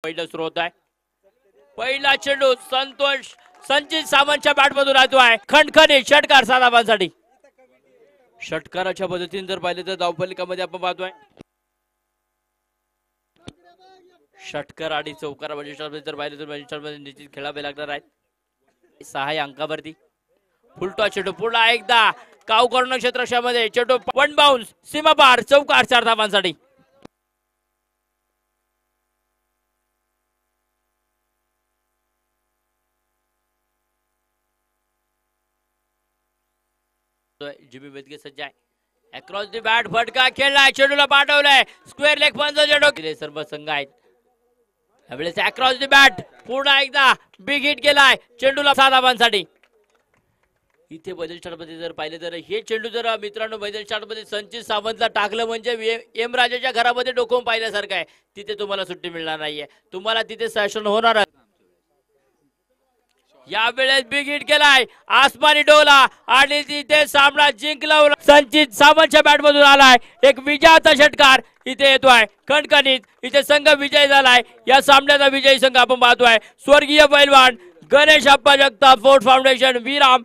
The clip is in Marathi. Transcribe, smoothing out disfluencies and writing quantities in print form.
पहिला स्रोत आहे. पहिला चेंडू संचित सावंतच्या बॅट मधून राहतो आहे. खणखणीत षटकार 7 धावांसाठी. षटकाराच्या पद्धतीने जर पाहिले तर धावफलकामध्ये आपण पाहतोय षटकार आणि चौकार मॅजिस्ट्रेट जर पाहिले तर मॅजिस्ट्रेटमध्ये निश्चित खेळावे लागणार आहेत. 6 अंकावरती फुलटॉस चेंडू पुन्हा एकदा काव कॉर्नर क्षेत्रामध्ये चेंडू वन बाउन्स सीमा पार चौकार 4 धावांसाठी. जिमी वेदगे सज्ज आहे. अक्रॉस दी बॅट फटका खेळलाय. चेंडूला पाठवलाय. स्क्वेअर लेग पंच चेंडू सर्व संघ आहेत. यावेळेस अक्रॉस दी बॅट पुन्हा एकदा बिग हिट केलाय. चेंडूला 7 धावांसाठी. इथे बैदल मध्ये जर पाहिले तर हे चेंडू जर मित्रांनो बैदल मध्ये संचित सावंतला टाकलं म्हणजे एम राजाच्या घरामध्ये डोकवून पाहिल्यासारखं आहे. तिथे तुम्हाला सुट्टी मिळणार नाहीये. तुम्हाला तिथे सेशन होणार. यावेळेस बिग हिट केलाय. आसमानी डोला आणि तिथे सामना जिंकला. संचित सावंतच्या बॅट मधून आलाय. एक विजयाचा षटकार इथे येतोय. खणखणीत इथे संघ विजय झालाय. या सामन्याचा विजयी संघ आपण पाहतोय स्वर्गीय पैलवान गणेश अप्पा जगताप स्पोर्ट्स फाउंडेशन विराम.